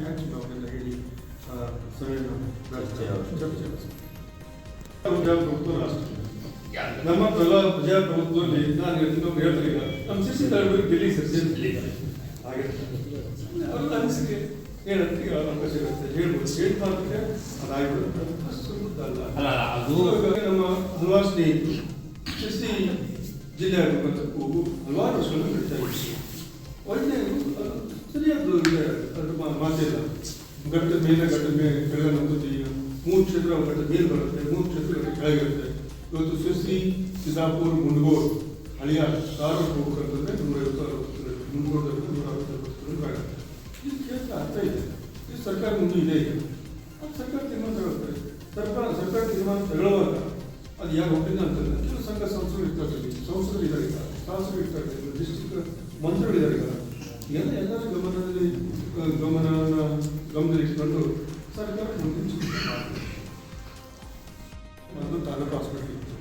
ಯಾಕೆ ನಾವೆಲ್ಲ ಹೇಳಿ ಚರ್ಚೆ ನಮ್ಮ ಪ್ರಜಾಪ್ರಭುತ್ವದಲ್ಲಿ ನಾನು ಹೇಳ್ತಾರೆ ಈಗ ನಮ್ಮ ಶಿಕ್ಷಣ ಡೆಲ್ಲಿ ಸರ್ಜರಿ ಅವ್ರ ಅನಿಸಿಕೆ ಏನಂತ ಈಗ ಅವಕಾಶ ಇರುತ್ತೆ ಹೇಳ್ಬೋದು ಸ್ಟೇಟ್ ಮಾರ್ಕ್ಗೆ ಅದಾಗಿಬಿಡುತ್ತಲ್ಲ ಅದು ನಮ್ಮ ಹಲವಾರು ಸ್ನೇಹಿತರು ಶಿಸ್ತಿ ಜಿಲ್ಲೆ ಆಗಬೇಕಂತಕ್ಕೂ ಹಲವಾರು ವರ್ಷಗಳು ನಡೀತಾ ಇತ್ತು ಒಳ್ಳೆ ಸರಿಯಾದ ಅದ್ರ ಮಾತಿಲ್ಲ ಘಟ್ಟದ ಮೇಲೆ ಕೆಳಗೆ ನಂಬುತ್ತೆ ಈಗ 3 ಕ್ಷೇತ್ರ ಘಟ್ಟದ ಮೇಲೆ ಬರುತ್ತೆ 3 ಕ್ಷೇತ್ರಗಳು ಕೆಳಗಿರುತ್ತೆ ಇವತ್ತು ಶಿಸ್ತಿ ಸಿದ್ದಾಪುರ ಮುಂಡಗೋಡು ಹಳಿಯ ಕಾರು ಹೋಗ್ಬೇಕಂತಂದ್ರೆ 150 ಮುಂಡಗೋಡದಲ್ಲಿ 160 ಕಿಲೋಮೀಟರ್ ಆಗುತ್ತೆ ಇದು ಕ್ಷೇತ್ರ ಅರ್ಥ ಇದೆ ಇದು ಸರ್ಕಾರ ಮುಂದೆ ಇದೆ ಈಗ ಅದು ಸರ್ಕಾರ ತೀರ್ಮಾನ ತಗೊಳ್ತಾರೆ ಸರ್ಕಾರ ತೀರ್ಮಾನ ತಗೊಳ್ಳುವಾಗ ಅದು ಯಾರು ಒಪ್ಪಿಲ್ಲ ಅಂತಂದ್ರೆ ಕೆಲವು ಸಂಘ ಸಂಸ್ಥೆಗಳು ಇರ್ತಾರೆ ಸಂಸ್ಥೆಗಳು ಇದ್ದಾರೆ ಈಗ ಶಾಸಕರು ಇರ್ತಾರೆ ಡಿಸ್ಟ್ರಿಕ್ಟ್ ಮಂತ್ರಿಗಳಿದ್ದಾರೆ ಈಗ ಎಲ್ಲರ ಗಮನದಲ್ಲಿಟ್ಕೊಂಡು ಸರ್ಕಾರ ಮುಂದಿನ ಒಂದು ತಾಲೂಕು ಹಾಸ್ಪಿಟಲ್ ಇತ್ತು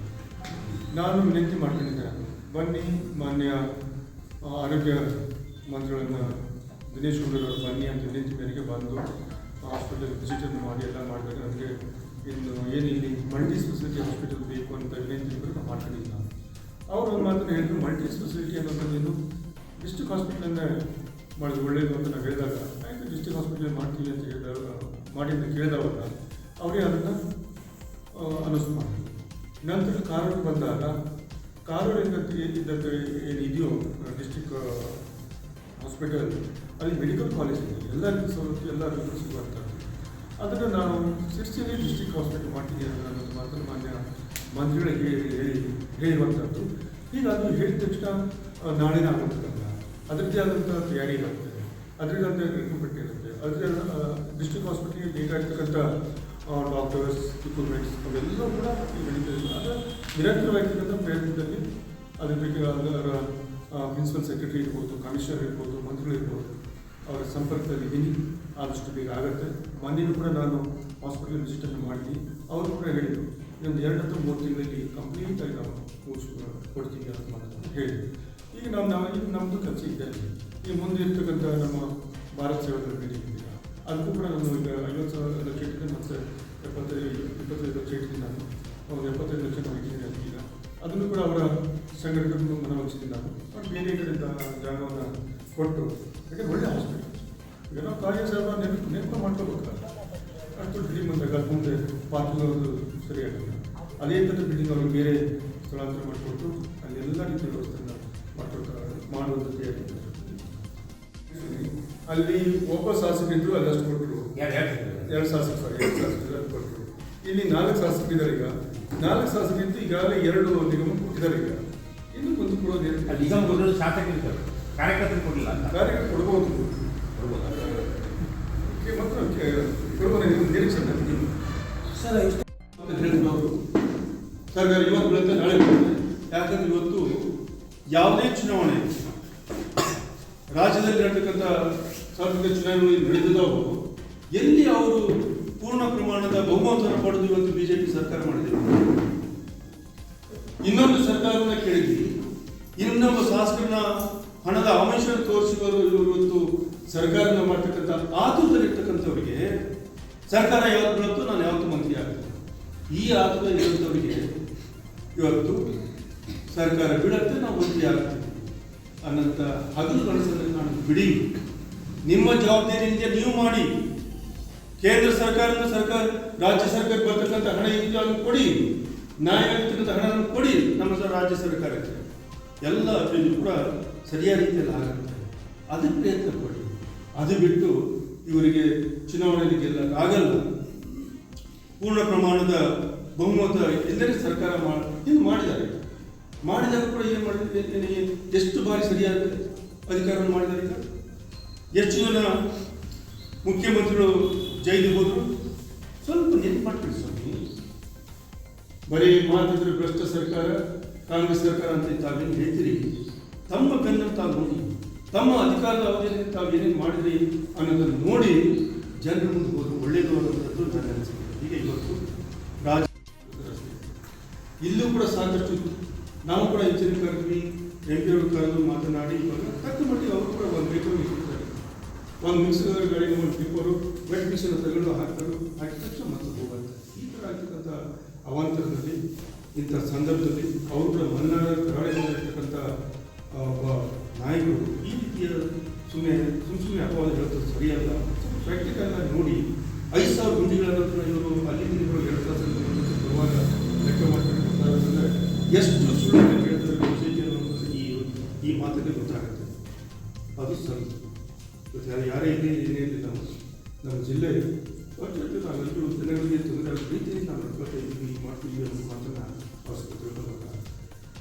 ನಾನು ವಿನಂತಿ ಮಾಡ್ಕೊಂಡಿದ್ದೆ ಬನ್ನಿ ಮಾನ್ಯ ಆರೋಗ್ಯ ಮಂತ್ರಿಗಳನ್ನು ದಿನೇಶ್ ಗುಂಡೂರಾವ್ ಬನ್ನಿ ಅಂತ ವಿನಂತಿ ಮೇರೆಗೆ ಬಂದು ಹಾಸ್ಪಿಟಲ್ ವಿಸಿಟನ್ನು ಮಾಡಿ ಎಲ್ಲ ಮಾಡಿದಾಗ ನನಗೆ ಇನ್ನು ಏನು ಇಲ್ಲಿ ಮಲ್ಟಿ ಸ್ಪೆಷಾಲಿಟಿ ಹಾಸ್ಪಿಟಲ್ ಬೇಕು ಅಂತ ವಿನಂತಿ ನಾನು ಮಾಡ್ಕೊಂಡಿದ್ದೆ ನಾನು ಅವರು ಒಂದು ಮಾತನ್ನು ಹೇಳಿದ್ರು ಮಲ್ಟಿ ಸ್ಪೆಷಾಲಿಟಿ ಅನ್ನೋದನ್ನು ಡಿಸ್ಟ್ರಿಕ್ಟ್ ಹಾಸ್ಪಿಟಲನ್ನೇ ಮಾಡೋದು ಒಳ್ಳೆಯದು ಅಂತ ನಾವು ಹೇಳಿದಾಗ ಆಯಿತು ಡಿಸ್ಟ್ರಿಕ್ಟ್ ಹಾಸ್ಪಿಟಲ್ ಮಾಡ್ತೀವಿ ಅಂತ ಹೇಳಿದಾಗ ಮಾಡಿ ಅಂತ ಕೇಳಿದವಾಗ ಅವರೇ ಅದನ್ನು ಅನೌನ್ಸ್ ಮಾಡಿದ್ರು ನಂತರ ಕಾರವಾರ ಬಂದಾಗ ಕಾರವಾರಿಂದ ಇದ್ದಂಥ ಏನಿದೆಯೋ ಡಿಸ್ಟ್ರಿಕ್ಟ್ ಹಾಸ್ಪಿಟಲ್ ಅಲ್ಲಿ ಮೆಡಿಕಲ್ ಕಾಲೇಜ್ ಇದೆ ಎಲ್ಲ ರೀತಿ ಸವಲತ್ತು ಎಲ್ಲ ರೀತಿ ಸಿಗುವಂಥದ್ದು ಅದನ್ನು ನಾನು ಶಿರ್ಸಿಯಲ್ಲಿ ಡಿಸ್ಟ್ರಿಕ್ಟ್ ಹಾಸ್ಪಿಟಲ್ ಮಾಡ್ತೀನಿ ಅನ್ನೋದು ಮಾತನ್ನು ಮಾನ್ಯ ಮಂತ್ರಿಗಳಿಗೆ ಹೇಳಿರುವಂಥದ್ದು ಈಗ ಅದು ಹೇಳಿದ ತಕ್ಷಣ ನಾಳೆನೇ ಆಗುತ್ತಲ್ಲ ಅದರದ್ದೇ ಆದಂಥ ತಯಾರಿ ಇರುತ್ತೆ ಅದರದ್ದೇ ಆದಂಥ ರಿಕ್ರೂಟ್ಮೆಂಟ್ ಇರುತ್ತೆ ಅದರದ್ದೇ ಡಿಸ್ಟ್ರಿಕ್ಟ್ ಹಾಸ್ಪಿಟಲ್ಗೆ ಬೇಕಾಗಿರ್ತಕ್ಕಂಥ ಡಾಕ್ಟರ್ಸ್ ಇಕ್ವಿಪ್ಮೆಂಟ್ಸ್ ಅವೆಲ್ಲವೂ ಕೂಡ ನಡೀತಾ ಅದು ನಿರಂತರವಾಗಿರ್ತಕ್ಕಂಥ ಪ್ರಯತ್ನದಲ್ಲಿ ಅದರ ಬಗ್ಗೆ ಅದರ ಪ್ರಿನ್ಸಿಪಲ್ ಸೆಕ್ರೆಟರಿ ಇರ್ಬೋದು ಕಮಿಷನರ್ ಇರ್ಬೋದು ಮಂತ್ರಿಗಳಿರ್ಬೋದು ಅವರ ಸಂಪರ್ಕದಲ್ಲಿ ಇದ್ದೀನಿ ಆದಷ್ಟು ಬೇಗ ಆಗುತ್ತೆ ಮೊನ್ನೆಯೂ ಕೂಡ ನಾನು ಹಾಸ್ಪಿಟಲ್ ವಿಸಿಟನ್ನು ಮಾಡಿದ್ದೀನಿ ಅವರು ಕೂಡ ಹೇಳಿದರು ಇನ್ನೊಂದು 2 ಅಥವಾ 3 ತಿಂಗಳಲ್ಲಿ ಕಂಪ್ಲೀಟಾಗಿ ನಾವು ಕೊಡ್ತೀವಿ ಅಂತ ಮಾತನ್ನು ಹೇಳಿದ್ರು ಈಗ ಈಗ ನಮ್ಮದು ಕೆಲಸ ಇದ್ದಾರೆ ಈಗ ಮುಂದೆ ಇರ್ತಕ್ಕಂಥ ನಮ್ಮ ಭಾರತ್ ಸೇವಾದಳ ಬಿಲ್ಡಿಂಗ್ ಇದೆಯಲ್ಲ ಅದಕ್ಕೂ ಕೂಡ ನಾನು ಈಗ 50,000 ಲಕ್ಷ ಇಟ್ಟಿದ್ದೆ ಮತ್ತು 25 ಲಕ್ಷ ಇಟ್ಟಿದ್ದೀನಿ ನಾನು ಒಂದು 75 ಲಕ್ಷ ನಾವು ಇಟ್ಟಿದ್ದೀನಿ ಅದಕ್ಕೀಗ ಅದನ್ನು ಕೂಡ ಅವರ ಸಂಘಟನೆಗೂ ಮನವೊಲಿಸಿದ್ದೀನಿ ನಾನು ಬಟ್ ಬೇರೆ ಕಡೆಯಿಂದ ಜಾಗವನ್ನು ಕೊಟ್ಟು ಯಾಕಂದರೆ ಒಳ್ಳೆ ಹಾಸ್ಪಿಟಲ್ ಈಗ ನಾವು ಕಾರ್ಯ ಸಾಹೇಬ ನೆನಪು ಮಾಡ್ಕೋಬೇಕಲ್ಲ ಅಷ್ಟು ಬಿಲ್ಡಿಂಗ್ ಬಂದಾಗ ಅದು ಮುಂದೆ ಪಾರ್ಕಿಂಗ್ ಅವ್ರದ್ದು ಸರಿಯಾಗಿಲ್ಲ ಅದೇ ಥರ ಬಿಲ್ಡಿಂಗ್ ಅವ್ರಿಗೆ ಬೇರೆ ಸ್ಥಳಾಂತರ ಮಾಡಿಕೊಟ್ಟು ಅಲ್ಲಿ ಎಲ್ಲ ರೀತಿಯ ವ್ಯವಸ್ಥೆಯನ್ನು ಮಾಡುವಂಥ ತಯಾರಿ ಅಲ್ಲಿ ಒಬ್ಬ ಶಾಸಕರಿದ್ರು ಅಲ್ಲಷ್ಟು ಕೊಟ್ಟರು 2 ಶಾಸಕರು ಕೊಟ್ಟರು ಇಲ್ಲಿ 4 ಶಾಸಕರಿದ್ದಾರೆ ಈಗ 4 ಶಾಸಕರಿದ್ದು ಈಗಾಗಲೇ 2 ನಿಗಮ ಕೊಟ್ಟಿದ್ದಾರೆ ಈಗ ಇನ್ನು ಮುಂದೆ ಕೊಡೋದು ನಿಗಮ ಕೊಡೋದು ಶಾಸಕರಿದ್ದಾರೆ ಕಾರ್ಯಕರ್ತರು ಕೊಡಲಿಲ್ಲ ಕಾರ್ಯಕರ್ತರು ಕೊಡ್ಬೋದು ಮಾತ್ರ ಕೊಡುವ ನಿರೀಕ್ಷೆ ಸರ್ ಹೇಳಿದವರು ಸರ್ಕಾರ ಇವತ್ತು ಬರುತ್ತೆ ನಾಳೆ ಬರುತ್ತೆ ಯಾಕಂದ್ರೆ ಇವತ್ತು ಯಾವುದೇ ಚುನಾವಣೆ ರಾಜ್ಯದಲ್ಲಿ ನಡೆತಕ್ಕಂಥ ಸಾರ್ವತ್ರಿಕ ಚುನಾವಣೆಗಳು ನಡೆದಿದ್ದಾವು ಎಲ್ಲಿ ಅವರು ಪೂರ್ಣ ಪ್ರಮಾಣದ ಬಹುಮತವನ್ನು ಪಡೆದು ಇವತ್ತು ಬಿಜೆಪಿ ಸರ್ಕಾರ ಮಾಡಿದೆ ಇನ್ನೊಂದು ಸರ್ಕಾರವನ್ನ ಕೇಳಿದ್ವಿ ಇನ್ನೊಬ್ಬ ಶಾಸಕರನ್ನ ಹಣದ ಆಮಿಷ ತೋರಿಸಿದವರು ಇವತ್ತು ಸರ್ಕಾರನ ಮಾಡ್ತಕ್ಕಂಥ ಆತುರದಲ್ಲಿರ್ತಕ್ಕಂಥವರಿಗೆ ಸರ್ಕಾರ ಯಾವತ್ತು ಬೀಳುತ್ತೋ ನಾನು ಯಾವತ್ತು ಮಂತ್ರಿ ಆಗ್ತೇನೆ ಈ ಆತುರ ಇರುವಂಥವರಿಗೆ ಇವತ್ತು ಸರ್ಕಾರ ಬೀಳುತ್ತೆ ನಾವು ಮಂತ್ರಿ ಆಗ್ತೇವೆ ಅನ್ನಂಥ ಹಗಲು ಕನಸನ್ನು ನಾನು ಬಿಡಿ ನಿಮ್ಮ ಜವಾಬ್ದಾರಿಯಿಂದ ನೀವು ಮಾಡಿ ಕೇಂದ್ರ ಸರ್ಕಾರದಿಂದ ರಾಜ್ಯ ಸರ್ಕಾರಕ್ಕೆ ಬರ್ತಕ್ಕಂಥ ಹಣ ಇದನ್ನು ಕೊಡಿ ನ್ಯಾಯವಾಗಿರ್ತಕ್ಕಂಥ ಹಣವನ್ನು ಕೊಡಿ ನಮ್ಮ ರಾಜ್ಯ ಸರ್ಕಾರಕ್ಕೆ ಎಲ್ಲ ಅಭಿವೃದ್ಧಿ ಕೂಡ ಸರಿಯಾದ ರೀತಿಯಲ್ಲಿ ಆಗುತ್ತೆ ಅದಕ್ಕೆ ಪ್ರಯತ್ನ ಪಡಿ ಅದು ಬಿಟ್ಟು ಇವರಿಗೆ ಚುನಾವಣೆಯಲ್ಲಿ ಗೆಲ್ಲಕ್ಕಾಗಲ್ಲ ಪೂರ್ಣ ಪ್ರಮಾಣದ ಬಹುಮತ ಎಲ್ಲರೂ ಸರ್ಕಾರ ಮಾಡಿದಾಗ ಕೂಡ ಏನು ಮಾಡಿದ್ರೆ ಎಷ್ಟು ಬಾರಿ ಸರಿಯಾದ ಅಧಿಕಾರವನ್ನು ಮಾಡಿದ್ದಾರೆ ಈಗ ಎಷ್ಟು ಜನ ಮುಖ್ಯಮಂತ್ರಿಗಳು ಜೈಲಿಗೆ ಹೋದರು ಸ್ವಲ್ಪ ನೆನಪು ಮಾಡ್ತೀವಿ ಸ್ವಾಮಿ ಬರೀ ಮಾತಿದ್ರೆ ಭ್ರಷ್ಟ ಸರ್ಕಾರ ಕಾಂಗ್ರೆಸ್ ಸರ್ಕಾರ ಅಂತ ತಾವೇನು ಹೇಳ್ತೀರಿ ತಮ್ಮ ಬೆನ್ನನ್ನು ತಾವು ನೋಡಿ ತಮ್ಮ ಅಧಿಕಾರದ ಅವಧಿಯಲ್ಲಿ ತಾವು ಏನೇನು ಮಾಡಿದ್ರಿ ಅನ್ನೋದನ್ನು ನೋಡಿ ಜನರ ಮುಂದೆ ಹೋದ್ರು ಒಳ್ಳೆಯದು ಅನ್ನೋದು ನನ್ನ ಅನಿಸಿಕೆ ಈಗ ಇವತ್ತು ರಾಜ್ಯ ಇಲ್ಲೂ ಕೂಡ ಸಾಕಷ್ಟು ನಾವು ಕೂಡ ಹೆಚ್ಚಿನ ಕರೆದ್ವಿ MP ಕರೆದು ಮಾತನಾಡಿ ಇವಾಗ ತಕ್ಕ ಮಟ್ಟಿಗೆ ಅವರು ಕೂಡ ಒಂದು ಬೇಕಾಗಿ ಇರ್ತಾರೆ ಒಂದು ಮಿಕ್ಸರ್ ಗಾಡಿನ ಒಂದು ಟಿಪ್ಪರು ವೆಟ್ ಮಿಕ್ಸರ್ ತಗೊಂಡು ಹಾಕಿದ ತಕ್ಷಣ ಮತ್ತೆ ಹೋಗುತ್ತೆ. ಈ ಥರ ಆಗ್ತಕ್ಕಂಥ ಅವಾಂತರದಲ್ಲಿ ಇಂಥ ಸಂದರ್ಭದಲ್ಲಿ ಅವರು ಕೂಡ ಮಲೆನಾಡ ಕರಾವಳಿಯಲ್ಲಿರ್ತಕ್ಕಂಥ ಒಬ್ಬ ನಾಯಕರು ಈ ರೀತಿಯ ಸುಮ್ಮನೆ ಅಪವಾದ ಹೇಳ್ತಾರೆ ಸರಿಯಲ್ಲ. ಪ್ರಾಕ್ಟಿಕಲ್ ಆಗಿ ನೋಡಿ 5,000 ಗುಂಡಿಗಳನ್ನು ಇವರು ಅಲ್ಲಿಂದ ಇವರು 2 ತಾಸಲ್ಲಿ ಬರುವಾಗ ಲೆಕ್ಕ ಮಾಡ್ತಾರೆ. ಎಷ್ಟು ಸುಳ್ಳು ಹೇಳ್ತಾರೆ ಬಿಜೆಪಿ ಈ ಮಾತಕ್ಕೆ ಗೊತ್ತಾಗುತ್ತೆ. ಅದು ಸರಿ. ಯಾರೇ ಇಲ್ಲಿ ಏನೇನಿಲ್ಲ ನಮ್ಮ ಜಿಲ್ಲೆ ನಾವೆಲ್ಲರೂ ಜನಗಳಿಗೆ ತೊಂದರೆ ರೀತಿಯಲ್ಲಿ ನಾವು ನಡ್ಕೊಳ್ತಾ ಇದ್ದೀವಿ ಮಾಡ್ತೀವಿ ಅನ್ನೋ ಮಾತನ್ನು ಅವಶ್ಯಕತೆ ತಿಳ್ಕೊಬೇಕಾಗುತ್ತೆ.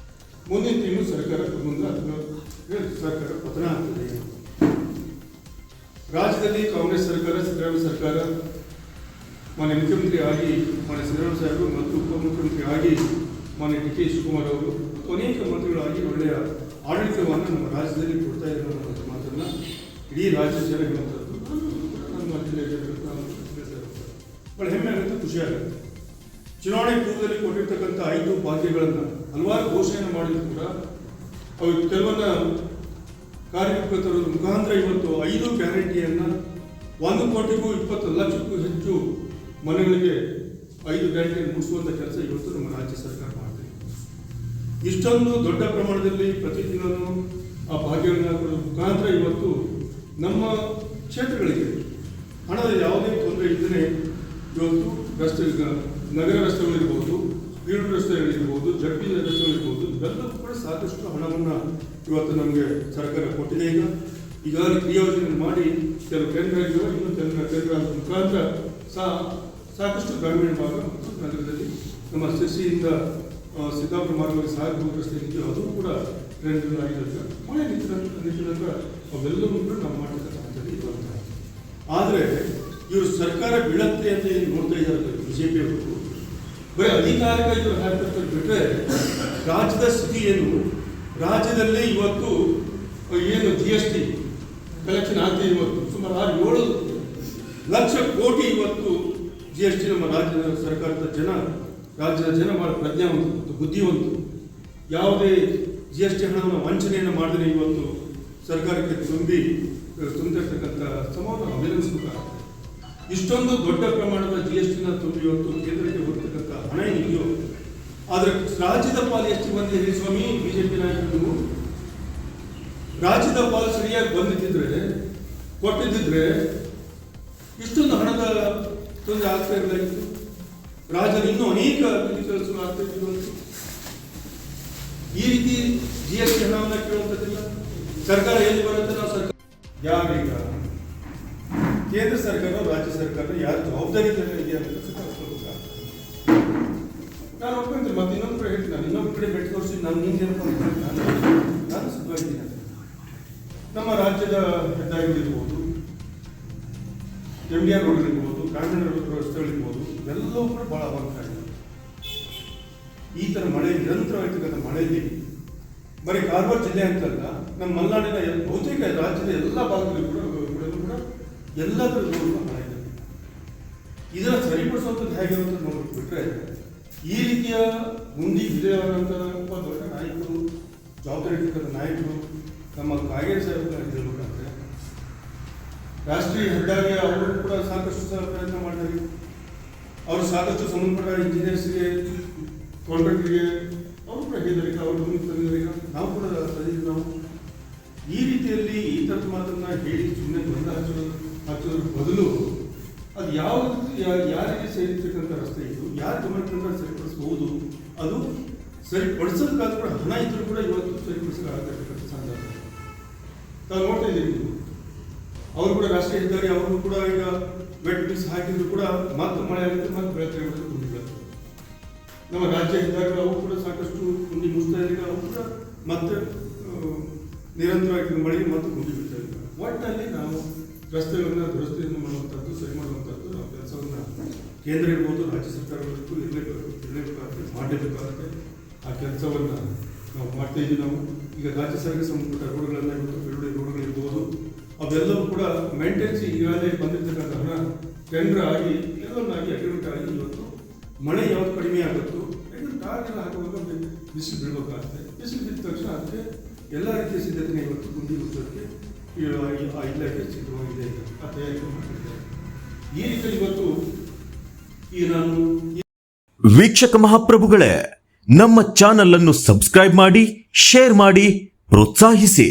ಮುಂದಿನ ತಿಂಗಳು ಸರ್ಕಾರ ಮುಂದೆ ಅಥವಾ ಸರ್ಕಾರ ಪತನ ಆಗ್ತದೆ. ರಾಜ್ಯದಲ್ಲಿ ಕಾಂಗ್ರೆಸ್ ಸರ್ಕಾರ, ಸಿದ್ದರಾಮಯ್ಯ ಸರ್ಕಾರ, ಮಾನ್ಯ ಮುಖ್ಯಮಂತ್ರಿ ಆಗಿ ಮಾನ್ಯ ಸಿದ್ದರಾಮಯ್ಯ ಸಾಹೇಬರು ಮತ್ತು ಉಪಮುಖ್ಯಮಂತ್ರಿ ಆಗಿ ಮಾನ್ಯ ಡಿ ಕೆ ಶಿವಕುಮಾರ್ ಅವರು ಮತ್ತು ಅನೇಕ ಮಂತ್ರಿಗಳಾಗಿ ಒಳ್ಳೆಯ ಆಡಳಿತವನ್ನು ನಮ್ಮ ರಾಜ್ಯದಲ್ಲಿ ಕೊಡ್ತಾ ಇರೋ ಮಾತನ್ನು ಇಡೀ ರಾಜ್ಯ ಜನ ಹೇಳುವಂಥದ್ದು. ನಮ್ಮ ಜಿಲ್ಲೆಯ ಜನರು ಭಾಳ ಹೆಮ್ಮೆ ಆಗುತ್ತೆ, ಖುಷಿ ಆಗುತ್ತೆ. ಚುನಾವಣೆ ಪೂರ್ವದಲ್ಲಿ ಕೊಟ್ಟಿರ್ತಕ್ಕಂಥ 5 ಭಾಗ್ಯಗಳನ್ನು ಹಲವಾರು ಘೋಷಣೆ ಮಾಡಿದ್ರು ಕೂಡ ಅವು ಕೆಲವನ್ನ ಕಾರ್ಯರೂಪಕ್ಕೆ ತರೋದ್ರ ಮುಖಾಂತರ ಇವತ್ತು 5 ಗ್ಯಾರಂಟಿಯನ್ನು 1,20,20,00,000ಕ್ಕೂ ಹೆಚ್ಚು ಮನೆಗಳಿಗೆ 5 ಗ್ಯಾರಂಟಿಯನ್ನು ಮುಗಿಸುವಂಥ ಕೆಲಸ ಇವತ್ತು ನಮ್ಮ ರಾಜ್ಯ ಸರ್ಕಾರ ಮಾಡ್ತಿದೆ. ಇಷ್ಟೊಂದು ದೊಡ್ಡ ಪ್ರಮಾಣದಲ್ಲಿ ಪ್ರತಿದಿನವೂ ಆ ಭಾಗ್ಯವನ್ನು ಕೊಡೋದ್ರ ಮುಖಾಂತರ ಇವತ್ತು ನಮ್ಮ ಕ್ಷೇತ್ರಗಳಿಗೆ ಹಣದ ಯಾವುದೇ ತೊಂದರೆ ಇದ್ದರೆ ಇವತ್ತು ರಸ್ತೆ, ನಗರ ರಸ್ತೆಗಳಿರ್ಬೋದು, ಬೀಡು ರಸ್ತೆಗಳಿರ್ಬೋದು, ಜಡ್ಪಿ ರಸ್ತೆಗಳಿರ್ಬೋದು, ಇವೆಲ್ಲವೂ ಕೂಡ ಸಾಕಷ್ಟು ಹಣವನ್ನು ಇವತ್ತು ನಮಗೆ ಸರ್ಕಾರ ಕೊಟ್ಟಿದೆ. ಈಗಾಗಲೇ ಕ್ರಿಯೋಜನೆ ಮಾಡಿ ಕೆಲವು ಕೇಂದ್ರಗಳಿವೆ, ಇನ್ನೂ ಕೇಂದ್ರ ಮುಖಾಂತರ ಸಾಕಷ್ಟು ಗ್ರಾಮೀಣ ಭಾಗ ಮತ್ತು ನಗರದಲ್ಲಿ ನಮ್ಮ ಶಿರ್ಸಿಯಿಂದ ಸಿದ್ದಾಪುರ ಮಾರ್ಗವಾಗಿ ಸಾಗರ ರಸ್ತೆ ಇದೆಯೋ ಅದು ಕೂಡ ಟ್ರೆಂಡ್ ಆಗಿರುತ್ತೆ. ಮಳೆ ನಿಂತಿದಾಗ ಅವೆಲ್ಲವೂ ಕೂಡ ನಾವು ಮಾಡ್ತಕ್ಕಂಥದ್ದು ಇರುವಂಥ. ಆದರೆ ಇವರು ಸರ್ಕಾರ ಬೀಳತ್ತೆ ಅಂತ ಏನು ನೋಡ್ತಾ ಇದ್ದಾರೆ ಬಿಜೆಪಿಯವರು, ಬರೀ ಅಧಿಕಾರಿಕ ಇವರು ಹಾಕ್ತಿರ್ತಾರೆ ಬಿಟ್ಟರೆ ರಾಜ್ಯದ ಸ್ಥಿತಿ ಏನು? ರಾಜ್ಯದಲ್ಲಿ ಇವತ್ತು ಏನು GST ಕಲೆಕ್ಷನ್ ಆಗ್ತಿದೆ. ಇವತ್ತು ಸುಮಾರು 7 ಲಕ್ಷ ಕೋಟಿ ಇವತ್ತು GST ನಮ್ಮ ರಾಜ್ಯದ ಸರ್ಕಾರದ ರಾಜ್ಯದ ಜನ ಭಾಳ ಪ್ರಜ್ಞಾವಂತ ಮತ್ತು ಬುದ್ಧಿವಂತರು. ಯಾವುದೇ GST ಹಣವನ್ನು ವಂಚನೆಯನ್ನು ಮಾಡಿದ್ರೆ ಇವತ್ತು ಸರ್ಕಾರಕ್ಕೆ ತುಂಬಿರ್ತಕ್ಕಂಥ ಸಮವನ್ನು ಅಭಿನಂದಿಸಬೇಕಾಗುತ್ತೆ. ಇಷ್ಟೊಂದು ದೊಡ್ಡ ಪ್ರಮಾಣದ GSTನ ತುಂಬಿ ಇವತ್ತು ಕೇಂದ್ರಕ್ಕೆ ಹೋಗ್ತಕ್ಕಂಥ ಹಣ ಏನಿದೆಯೋ ಆದರೆ ರಾಜ್ಯದ ಪಾಲು ಎಷ್ಟು ಬಂದಿದೆ ಸ್ವಾಮಿ? ಬಿಜೆಪಿ ನಾಯಕರು ರಾಜ್ಯದ ಪಾಲು ಸರಿಯಾಗಿ ಬಂದಿದ್ದಿದ್ರೆ, ಕೊಟ್ಟಿದ್ದಿದ್ರೆ ಇಷ್ಟೊಂದು ಹಣದ ತೊಂದರೆ ಆಗ್ತಾ ಇರಲಾಗಿತ್ತು. ರಾಜ್ಯದ ಇನ್ನೂ ಅನೇಕ ಅಭಿವೃದ್ಧಿ ಕೆಲಸಗಳು ಆಗ್ತಾ ಇತ್ತು. ಈ ರೀತಿ GST ಹಣವನ್ನು ಕೇಳುವಂಥದ್ದಿಲ್ಲ. ಸರ್ಕಾರ ಎಲ್ಲಿ ಬರುತ್ತೆ? ನಾವು ಸರ್ಕಾರ ಯಾರೀಗ ಕೇಂದ್ರ ಸರ್ಕಾರ, ರಾಜ್ಯ ಸರ್ಕಾರ ಯಾರು ಜವಾಬ್ದಾರಿ ಇದೆ ಅಂತ ನಾನು ಒಪ್ಕೊಂತೀನಿ. ಮತ್ತೆ ಇನ್ನೊಂದು ಕಡೆ ಹೇಳ್ತೀನಿ, ನಾನು ಇನ್ನೊಂದು ಕಡೆ ಬೆಟ್ಟು ತೋರಿಸಿ ನಾನು ನಿಂಗೇನಪ್ಪ ನಾನು ಸಿದ್ಧವಾಗಿದ್ದೀನಿ. ನಮ್ಮ ರಾಜ್ಯದ ಹೆದ್ದಾರಿಗಳಿರ್ಬೋದು, MDR ರೋಡ್ಗಳಿರ್ಬೋದು, ಗ್ರಾಮೀಣ ರಸ್ತೆಗಳಿರ್ಬೋದು, ಇವೆಲ್ಲವೂ ಕೂಡ ಭಾಳ ಅವಾಂತರ ಇದೆ. ಈ ಥರ ಮಳೆ ನಿರಂತರವಾಗಿರ್ತಕ್ಕಂಥ ಮಳೆಯಲ್ಲಿ ಬರೀ ಕಾರವಾರ ಜಿಲ್ಲೆ ಅಂತಲ್ಲ, ನಮ್ಮ ಮಲೆನಾಡಿನ ಬಹುತೇಕ ರಾಜ್ಯದ ಎಲ್ಲ ಭಾಗದಲ್ಲಿ ಕೂಡ ಎಲ್ಲದರಲ್ಲೂ ಹಣ ಇದೆ. ಇದನ್ನು ಸರಿಪಡಿಸುವಂಥದ್ದು ಹೇಗಿರುವಂಥ ನೋಡ್ಬಿಟ್ರೆ ಈ ರೀತಿಯ ಮುಂದೆ ವಿಜಯವಾದಂಥ ಒಬ್ಬ ದೊಡ್ಡ ನಾಯಕರು, ಜವಾಬ್ದಾರಿ ಇರ್ತಕ್ಕಂಥ ನಾಯಕರು ನಮ್ಮ ಕಾಗೇರಿ ಸಾಹೇಬ್ ಹೇಳ್ಬೇಕಾದ್ರೆ ರಾಷ್ಟ್ರೀಯ ಹೆದ್ದಾರಿ ಅವರು ಕೂಡ ಸಾಕಷ್ಟು ಪ್ರಯತ್ನ ಮಾಡಿದ್ದಾರೆ. ಅವರು ಸಾಕಷ್ಟು ಸಂಬಂಧಪಟ್ಟ ಇಂಜಿನಿಯರ್ಸ್ಗೆ, ಕಾಂಟ್ರಾಕ್ಟರ್ಗೆ ಅವರು ಕೂಡ ಹೇಳಿದ್ದಾರೆ, ಅವರು ತಂದಿದ್ದಾರೆ. ನಾವು ಕೂಡ ತಂದಿದ್ದೀವಿ. ನಾವು ಈ ರೀತಿಯಲ್ಲಿ ಈ ಥರದ ಮಾತನ್ನ ಹೇಳಿ ಸುಮ್ಮನೆ ಗೊಂದಲ ಹಚ್ಚೋದ್ರ ಬದಲು ಅದು ಯಾರಿಗೆ ಸೇರಿರ್ತಕ್ಕಂಥ ರಸ್ತೆ ಇದು, ಯಾರು ಗಮನಕ್ಕೆ ಸರಿಪಡಿಸಬಹುದು, ಅದು ಸರಿಪಡಿಸೋದಕ್ಕಾದ್ರೂ ಕೂಡ ಹಣ ಇದ್ರೂ ಕೂಡ ಇವತ್ತು ಸರಿಪಡಿಸೋಕ್ಕಾಗತಕ್ಕಂಥ ಸಂದರ್ಭ ನಾವು ನೋಡ್ತಾ ಇದ್ದೀವಿ. ಅವರು ಕೂಡ ರಾಷ್ಟ್ರೀಯ ಹೆದ್ದಾರಿ ಅವರು ಕೂಡ ಈಗ ವೆಟ್ ಮಿಕ್ಸ್ ಹಾಕಿದ್ರು ಕೂಡ ಮತ್ತೆ ಮಳೆ ಆಗಿದ್ರೆ ಮತ್ತೆ ಬೆಳಗ್ಗೆ ಕುಂದಿದ್ದಾರೆ. ನಮ್ಮ ರಾಜ್ಯ ಹೆದ್ದಾರಿಗಳು ಅವು ಕೂಡ ಸಾಕಷ್ಟು ಕುಂದಿ ಮುಗಿಸ್ತಾ ಇದ್ದಾರೆ. ಅವು ಕೂಡ ಮತ್ತೆ ನಿರಂತರವಾಗಿ ಮಳೆಗೆ ಮತ್ತೆ ಕುಂದಿ ಬಿಡ್ತಾ ಇದ್ದಾರೆ. ಒಟ್ಟಲ್ಲಿ ನಾವು ರಸ್ತೆಗಳನ್ನ ದುರಸ್ತಿಯನ್ನು ಮಾಡುವಂಥದ್ದು, ಸರಿ ಮಾಡುವಂಥದ್ದು ನಾವು ಕೆಲಸವನ್ನು ಕೇಂದ್ರ ಇರ್ಬೋದು, ರಾಜ್ಯ ಸರ್ಕಾರಗಳಿಗೂ ಇರಲೇಬೇಕಾಗುತ್ತೆ, ಮಾಡಲೇಬೇಕಾಗುತ್ತೆ. ಆ ಕೆಲಸವನ್ನು ನಾವು ಮಾಡ್ತಾ ಇದ್ದೀವಿ. ನಾವು ಈಗ ರಾಜ್ಯ ಸರ್ಕಾರಕ್ಕೆ ಸಂಬಂಧಪಟ್ಟ ರೋಡ್ಗಳೆಲ್ಲ ಇವತ್ತು ರೋಡ್ಗಳಿರ್ಬೋದು, ಅವೆಲ್ಲವೂ ಕೂಡ ಮೇಂಟೆನ್ಸಿ ಈಗಾಗಲೇ ಬಂದಿರ್ತಕ್ಕಂಥ ಹಣ ಟೆಂಡರ್ ಆಗಿ ಎಲ್ಲವನ್ನಾಗಿ ಅಗ್ರಿಮೆಂಟ್ ಆಗಿ ಇವತ್ತು ಮಳೆ ಯಾವ್ದು ಕಡಿಮೆ ಆಗುತ್ತೋ ಯಾಕಂದ್ರೆ ಟಾರ್ಗೆಲ್ಲ ಹಾಕುವಾಗ ಬಿಸಿಲು ಬೀಳಬೇಕಾಗುತ್ತೆ. ಬಿಸಿಲು ಬಿದ್ದ ತಕ್ಷಣ ಅದಕ್ಕೆ ಎಲ್ಲ ರೀತಿಯ ಸಿದ್ಧತೆ ಇವತ್ತು ಗುಂಡಿ ಮುಚ್ಚೋದಕ್ಕೆ 5 ಲಕ್ಷ ಸಿದ್ಧವಾಗಿದೆ ಆ ತಯಾರಿಕೆ ಮಾಡಿದ್ದಾರೆ. ಈ ರೀತಿಯಲ್ಲಿ ಇವತ್ತು ಈ ನಾನು ವೀಕ್ಷಕ ಮಹಾಪ್ರಭುಗಳೇ, ನಮ್ಮ ಚಾನಲ್ ಅನ್ನು ಸಬ್ಸ್ಕ್ರೈಬ್ ಮಾಡಿ, ಶೇರ್ ಮಾಡಿ, ಪ್ರೋತ್ಸಾಹಿಸಿ.